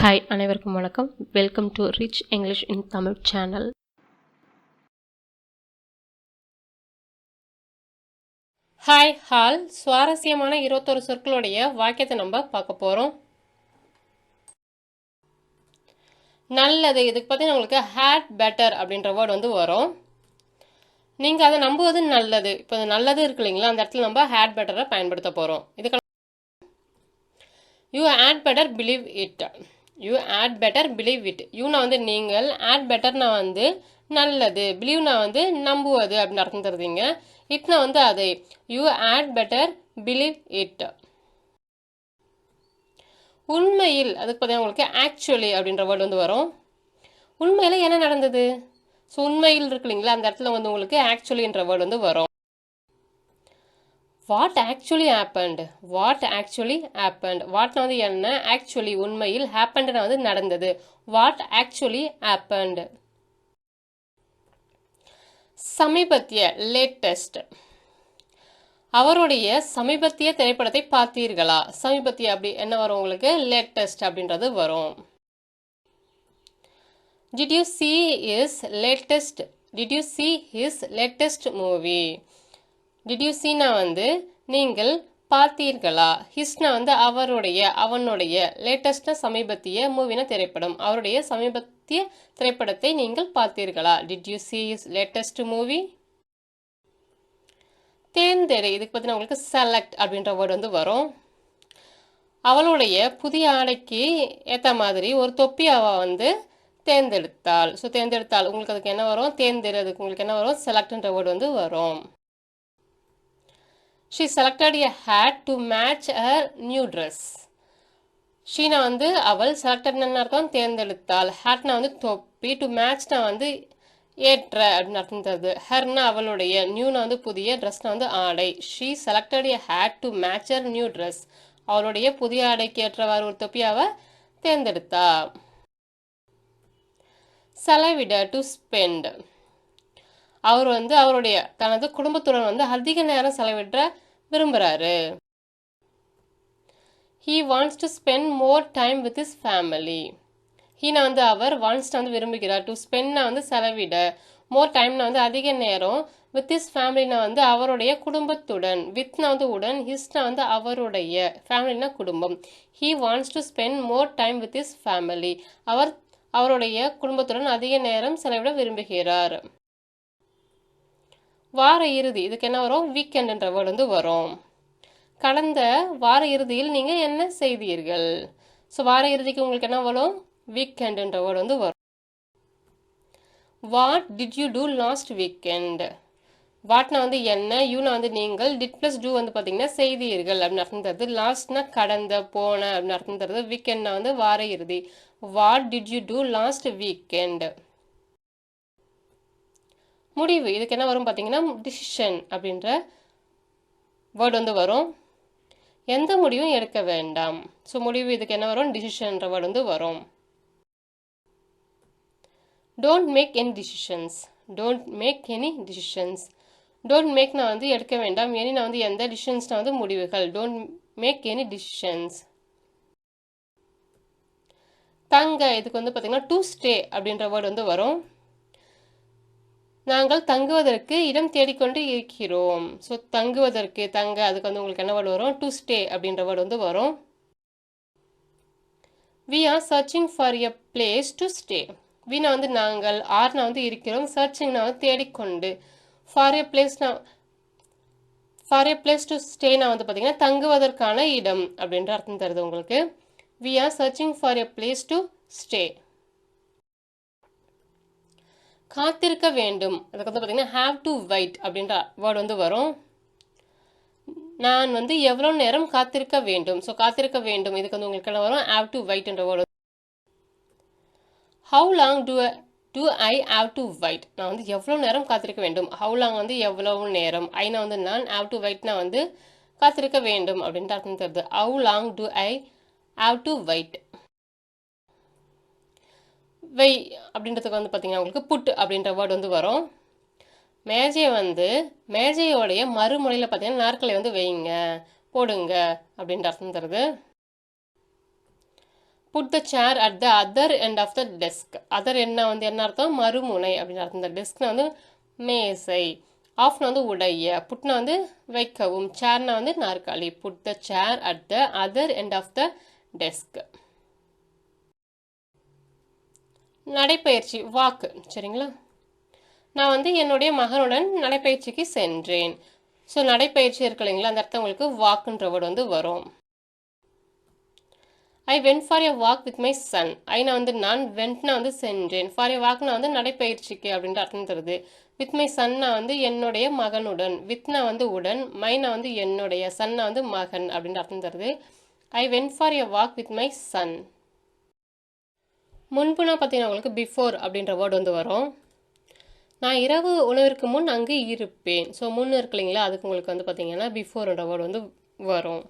Hi அனைவருக்கும் வணக்கம். Welcome to rich English in Tamil channel. Hi hall சுவாரஸ்யமான 21 சொற்களுடைய வாக்கியத்தை நம்ம பார்க்க போகிறோம். நல்லது, இதுக்கு பார்த்தீங்கன்னா உங்களுக்கு ஹேட் பெட்டர் அப்படின்ற வேர்டு வந்து வரும். நீங்கள் அதை நம்புவது நல்லது. இப்போ நல்லது இருக்கு இல்லைங்களா, அந்த இடத்துல நம்ம ஹேட் பெட்டரை பயன்படுத்த போகிறோம். இதுக்கு you had better believe it. You had better believe it. யூனா வந்து நீங்கள், ஆட் பெட்டர்னா வந்து நல்லது, பிலீவ்னா வந்து நம்புவது அப்படின்னு அர்த்தம் தருவீங்க. இட்னா வந்து அதை. You had better believe it. உண்மையில், அதுக்கு பார்த்தீங்கன்னா உங்களுக்கு ஆக்சுவலி அப்படின்ற வேர்டு வந்து வரும். உண்மையில் என்ன நடந்தது? ஸோ உண்மையில் இருக்கு இல்லைங்களா, அந்த இடத்துல வந்து உங்களுக்கு ஆக்சுவலின்ற வேர்டு வந்து வரும். What actually happened. What actually happened. வாட்னா வந்து என்ன, ஆக்சுவலி உண்மையில், ஹேப்பண்ட்னா வந்து நடந்தது. What actually happened. சமீபத்திய லேட்டஸ்ட். அவருடைய சமீபத்திய திரைப்படத்தை பார்த்தீர்களா? சமீபத்திய அப்படி என்ன வரும் உங்களுக்கு, லேட்டஸ்ட் அப்படின்றது வரும். Did you see his latest? Did you see his latest movie? Did you சீனா வந்து நீங்கள் பார்த்தீர்களா, ஹிஸ்னா வந்து அவருடைய அவனுடைய, லேட்டஸ்ட்னா சமீபத்திய, மூவினா திரைப்படம், அவருடைய சமீபத்திய திரைப்படத்தை நீங்கள் பார்த்தீர்களா? Did you see his latest movie? தேர்ந்தெடு, இதுக்கு பார்த்தீங்கன்னா உங்களுக்கு செலக்ட் அப்படின்ற வேர்டு வந்து வரும். அவளுடைய புதிய ஆடைக்கு ஏற்ற மாதிரி ஒரு தொப்பி அவ வந்து தேர்ந்தெடுத்தாள். ஸோ தேர்ந்தெடுத்தாள், உங்களுக்கு அதுக்கு என்ன வரும், தேர்ந்தெடுறதுக்கு உங்களுக்கு என்ன வரும், செலக்ட்ன்ற வேர்டு வந்து வரும். She selected a hat to match her new dress. Sheena வந்து அவள், செலக்டட்னு அர்த்தம் தேர்ந்தெடுத்தாள், ஹேட்னா வந்து தொப்பி, டு மேட்ச்னா வந்து ஏற்ற அப்படின்னு அர்த்தம் தருது. ஹர்னா அவளுடைய, நியூனா வந்து புதிய, ட்ரெஸ்னா வந்து ஆடை. She selected a hat to match her new dress. அவளுடைய புதிய ஆடைக்கு ஏற்றவாறு ஒரு தொப்பி அவ தேர்ந்தெடுத்தா. செலவிட, டு ஸ்பெண்ட். அவர் வந்து அவருடைய தனது குடும்பத்துடன் வந்து அதிக நேரம் செலவிட விரும்புகிறாரு. He wants to spend more time with his family. Heena வந்து அவர், வாண்ட்ஸ்னா வந்து விரும்புகிறார், டு ஸ்பெண்ட்னா வந்து செலவிட, மோர் டைம்னா வந்து அதிக நேரம், வித் ஹிஸ் ஃபேமிலினா வந்து அவருடைய குடும்பத்துடன், வித்னா வந்து உடன், ஹிஸ்னா வந்து அவருடைய, ஃபேமிலினா குடும்பம். He wants to spend more time with his family. அவர் அவருடைய குடும்பத்துடன் அதிக நேரம் செலவிட விரும்புகிறார். வார இறுதி, இதுக்கு என்ன வரும், வீக்கெண்டுன்ற வேர்டு வந்து வரும். கடந்த வார இறுதியில் நீங்கள் என்ன செய்தீர்கள்? ஸோ வார இறுதிக்கு உங்களுக்கு என்ன வரும், வீக்கெண்டுன்ற வேர்டு வந்து வரும். What did you do last weekend. வாட்னா வந்து என்ன, யூனா வந்து நீங்கள், டிட் ப்ளஸ் டூ வந்து பார்த்தீங்கன்னா செய்தீர்கள் அப்படின்னு அர்த்தம் தருது. லாஸ்ட்னா கடந்த, போன அப்படின்னு அர்த்தம் தருது. வீக்கெண்ட்னா வந்து வார இறுதி. What did you do last weekend. முடிவு, இதுக்கு என்ன வரும் பார்த்தீங்கன்னா டிசிஷன் அப்படின்ற வேர்டு வந்து வரும். எந்த முடிவும் எடுக்க வேண்டாம். ஸோ முடிவு, இதுக்கு என்ன வரும், டிசிஷன்ற வேர்டு வந்து வரும். Don't make any decisions. Don't make any decisions. Don't மேக்னா வந்து எடுக்க வேண்டாம், எனினா வந்து எந்த, டிசிஷன்ஸ்னா வந்து முடிவுகள். Don't make any decisions. தங்க, இதுக்கு வந்து பார்த்தீங்கன்னா டு ஸ்டே அப்படின்ற வேர்டு வந்து வரும். நாங்கள் தங்குவதற்கு இடம் தேடிக்கொண்டு இருக்கிறோம். ஸோ தங்குவதற்கு, தங்க, அதுக்கு வந்து உங்களுக்கு என்ன வேர்டு வரும், டு ஸ்டே அப்படின்ற வேர்டு வந்து வரும். We are searching for a place to stay. வினா வந்து நாங்கள், ஆர்னா வந்து இருக்கிறோம், சர்ச்சிங்னா வந்து தேடிக்கொண்டு, ஃபார் எ பிளேஸ்னா, ஃபார் எ பிளேஸ் டு ஸ்டேனா வந்து பார்த்தீங்கன்னா தங்குவதற்கான இடம் அப்படின்ற அர்த்தம் தருது உங்களுக்கு. We are searching for a place to stay. காத்திருக்க வேண்டும், அதுக்கு வந்து பார்த்தீங்கன்னா ஹாவ் டு வெயிட் அப்படின்ற வேர்டு வந்து வரும். நான் வந்து எவ்வளோ நேரம் காத்திருக்க வேண்டும். ஸோ காத்திருக்க வேண்டும், இதுக்கு வந்து உங்களுக்கு என்ன வரும், ஹாவ் டு வெயிட்ன்ற word. How long do I have to wait. நான் வந்து எவ்வளோ நேரம் காத்திருக்க வேண்டும். ஹவு லாங் வந்து எவ்வளவு நேரம், ஐனா வந்து நான், ஹாவ் டு வெயிட்னா வந்து காத்திருக்க வேண்டும் அப்படின்ட்டு அர்த்தம் தருது. How long do I have to wait. வெய் அப்படின்றதுக்கு வந்து பார்த்தீங்கன்னா உங்களுக்கு புட் அப்படின்ற வேர்டு வந்து வரும். மேஜையை வந்து, மேஜையோடைய மறுமொழியில் பார்த்தீங்கன்னா நாற்காலி வந்து வைங்க, போடுங்க அப்படின்ற அர்த்தம் தருது. Put the chair at the other end of the desk. Other என்ன வந்து என்ன அர்த்தம், மறுமுனை அப்படின்னு அர்த்தம். இந்த டெஸ்க்னா வந்து மேசை, ஆஃப்னா வந்து உடைய, புட்னா வந்து வைக்கவும், சேர்னா வந்து நாற்காலி. Put the chair at the other end of the desk. நடைப்பயிற்சி வாக்கு, சரிங்களா. நான் வந்து என்னுடைய மகனுடன் நடைப்பயிற்சிக்கு சென்றேன். ஸோ நடைப்பயிற்சி இருக்கு இல்லைங்களா, அந்த இடத்துல உங்களுக்கு வாக்குன்ற வேர்டு வந்து வரும். I went for a walk with my son. ஐனா வந்து நான், வென்ட்னா வந்து சென்றேன், ஃபார் எ வாக்னா வந்து நடைப்பயிற்சிக்கு அப்படின்ற அர்த்தம் தருது. வித் மை சன்னா வந்து என்னுடைய மகனுடன், வித்னா வந்து உடன், மைனா வந்து என்னுடைய, சன்னா வந்து மகன் அப்படின்ற அர்த்தம் தருது. I went for a walk with my son. முன்புனா பார்த்தீங்கன்னா உங்களுக்கு பிஃபோர் அப்படின்ற வேர்டு வந்து வரும். நான் இரவு உணவிற்கு முன் அங்கு இருப்பேன். ஸோ முன்னு இருக்கு இல்லைங்களா, அதுக்கு உங்களுக்கு வந்து பார்த்தீங்கன்னா பிஃபோர்ன்ற வேர்டு வந்து வரும்.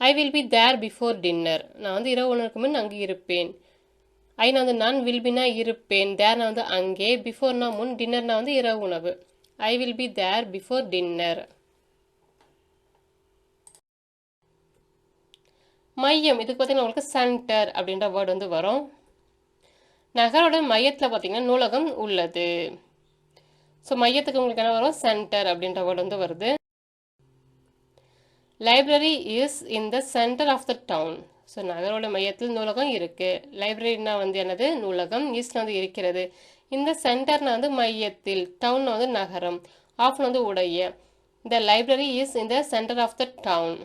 I will be there before dinner. நான் வந்து இரவு உணவுக்கு முன் அங்கு இருப்பேன். ஐனா வந்து நான், வில் பினா இருப்பேன், தேர்னா வந்து அங்கே, பிஃபோர்னா முன், டின்னர்னா வந்து இரவு உணவு. I will be there before dinner. மையம், இதுக்கு பார்த்தீங்கன்னா உங்களுக்கு சென்டர் அப்படின்ற வேர்டு வந்து வரும். நகரோட மையத்தில் பார்த்தீங்கன்னா நூலகம் உள்ளது. ஸோ மையத்துக்கு உங்களுக்கு என்ன வரும், சென்டர் அப்படின்ற வேர்டு வந்து வருது. Library is in the centre of the town. So நகரோட மையத்தில் நூலகம் இருக்கு. லைப்ரரினா வந்து என்னது, நூலகம், ஈஸ்ட்னா வந்து இருக்கிறது, இந்த சென்டர்னா வந்து மையத்தில், டவுன் வந்து நகரம், ஆஃப்னா வந்து உடைய. The library is in the centre of the town.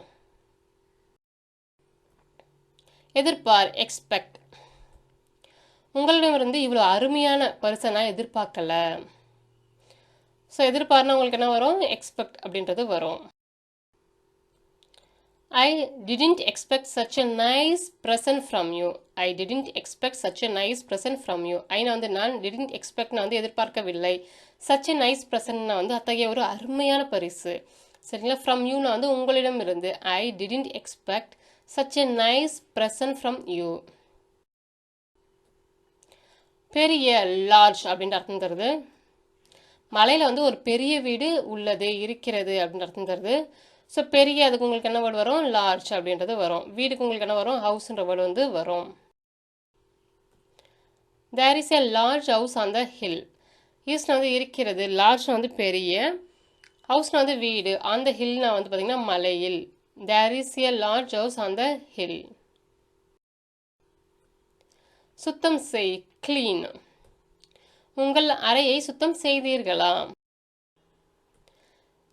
எதிர்பார், எக்ஸ்பெக்ட். உங்களிடமிருந்து இவ்வளோ அருமையான பரிசை நான் எதிர்பார்க்கல. ஸோ எதிர்பார்னா உங்களுக்கு என்ன வரும், எக்ஸ்பெக்ட் அப்படின்றது வரும். I didn't expect such a nice present from you. I didn't expect such a nice present from you. Aina வந்து நான், didn't expect நான் வந்து எதிர்பார்க்கவில்லை, such a nice present நான் வந்து அத்தகைய ஒரு அருமையான பரிசு, சரிங்களா. from you நான் வந்து உங்களிடம் இருந்து. I didn't expect such a nice present from you. பெரிய, லார்ஜ் அப்படின்ற அர்த்தம் தருது. மலையில் வந்து ஒரு பெரிய வீடு உள்ளது, இருக்கிறது அப்படின்ற அர்த்தம் தருது. ஸோ பெரிய, அதுக்கு உங்களுக்கு என்ன வேர்டு வரும், லார்ஜ் அப்படின்றது வரும். வீடுக்கு உங்களுக்கு என்ன வரும், ஹவுஸ்ன்ற வேர்டு வந்து வரும். There is a large house on the hill. ஈஸ்ட்னா வந்து இருக்கிறது, லார்ஜ்னா வந்து பெரிய, ஹவுஸ்னா வந்து வீடு, ஆன் த ஹில்னா வந்து பார்த்தீங்கன்னா மலையில். There is a large house on the hill. சுத்தம் செய், கிளீன். உங்கள் அறையை சுத்தம் செய்தீர்களா.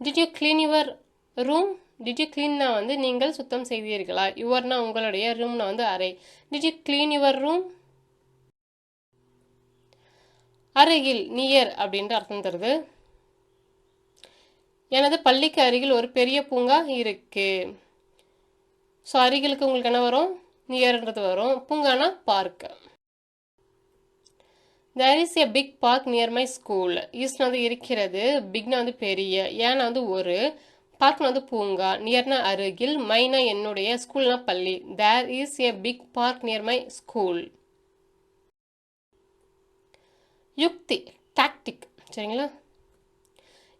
Did you clean your room. Did you கிளீன்னா வந்து நீங்கள் சுத்தம் செய்தீர்களா, யுவர்னா உங்களுடைய, ரூம்னா வந்து அறை. Did you clean your room. அருகில், நியர் அப்படின்ற அர்த்தம் தருது. எனது பள்ளிக்கு அருகில் ஒரு பெரிய பூங்கா இருக்கு. ஸோ அருகிலுக்கு உங்களுக்கு என்ன வரும், நியர்ன்றது வரும். பூங்கானா park. There is a big park near my school. ஈஸ்ட்னா வந்து இருக்கிறது, பிக்னா வந்து பெரிய, ஏன்னா வந்து ஒரு, பார்க்னா வந்து பூங்கா, நியர்னா அருகில், மைனா என்னுடைய, ஸ்கூல்னா பள்ளி. There is a big park near my school. யுக்தி, டாக்டிக், சரிங்களா.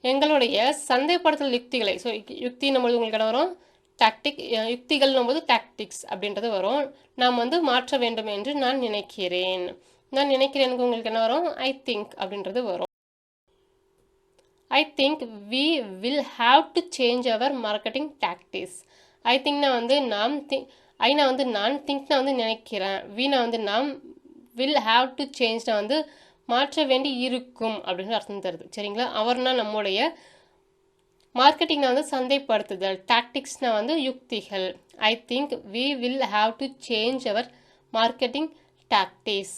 எங்களுடைய சந்தைப்படுத்தல் யுக்திகளை, ஸோ யுக்தி நம்மளுக்கு உங்களுக்கு என்ன வரும், டாக்டிக், யுக்திகள் போது டாக்டிக்ஸ் அப்படின்றது வரும். நாம் வந்து மாற்ற வேண்டும் என்று நான் நினைக்கிறேன். நான் நினைக்கிறேனுக்கு உங்களுக்கு என்ன வரும், ஐ திங்க் அப்படின்றது வரும். I think we will have to change our marketing tactics. I திங்க்னா வந்து நாம், ஐனா வந்து நான், திங்க்னா வந்து நினைக்கிறேன், வீணா வந்து நாம், வில் ஹாவ் டு சேஞ்ச்னா வந்து மாற்ற வேண்டி இருக்கும் அப்படின்னு அர்த்தம் தருது, சரிங்களா. அவர்னா நம்முடைய, மார்க்கெட்டிங்னா வந்து சந்தைப்படுத்துதல், டாக்டிக்ஸ்னா வந்து யுக்திகள். I think we will have to change our marketing tactics.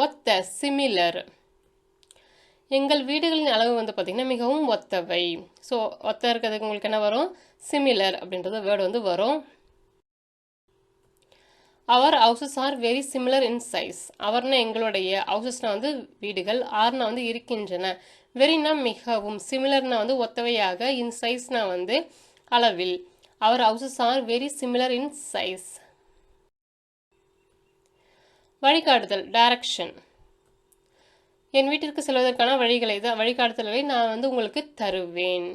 ஒத்த, சிமிலர். எங்கள் வீடுகளின் அளவு வந்து பார்த்திங்கன்னா மிகவும் ஒத்தவை. ஸோ ஒத்த இருக்கிறதுக்கு உங்களுக்கு என்ன வரும், சிமிலர் அப்படின்றது வேர்டு வந்து வரும். Our houses are very similar in size. அவர்னா எங்களுடைய, ஹவுசஸ்னா வந்து வீடுகள், ஆர்னா வந்து இருக்கின்றன, வெரினா மிகவும், சிமிலர்னா வந்து ஒத்தவையாக, இன் சைஸ்னா வந்து அளவில். Our houses are very similar in size. வழிகாட்டுதல், டைரக்ஷன். என் வீட்டிற்கு செல்வதற்கான வழிகளை, வழிகாட்டுதல்களை நான் வந்து உங்களுக்கு தருவேன்.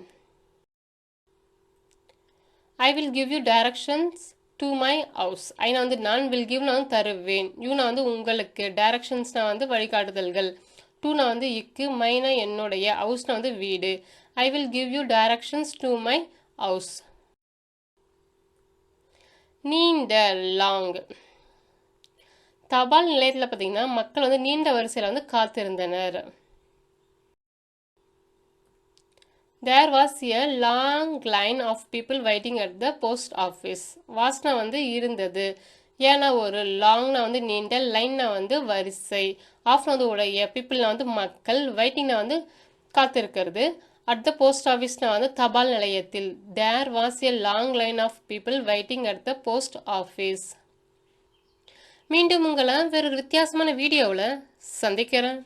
I will give you directions to my house. ஐனா வந்து நான் வில் கிவ் நான் தருவேன், யூனா வந்து உங்களுக்கு, டைரக்ஷன்ஸ்னா வந்து வழிகாட்டுதல்கள், டூனா வந்து இக்கு, மைனா என்னுடைய, ஹவுஸ்னா வந்து வீடு. I will give you directions to my house. நீண்ட லாங். தபால் நிலையத்தில் பார்த்தீங்கன்னா மக்கள் வந்து நீண்ட வரிசையில் வந்து காத்திருந்தனர். There was a long line of people waiting at the post office. வாஸ்னா வந்து இருந்தது, ஏன்னா ஒரு லாங்னா வந்து நீண்ட, லைன்னா வந்து வரிசை, ஆஃப்னா வந்து உடைய, பீப்புள்னா வந்து மக்கள், வெயிட்டிங்னா வந்து காத்திருக்கிறது, அட் த போஸ்ட் ஆஃபீஸ்னா வந்து தபால் நிலையத்தில். There was a long line of people waiting at the post office. மீண்டும் உங்களை வேறு வித்தியாசமான வீடியோவில் சந்திக்கிறேன்.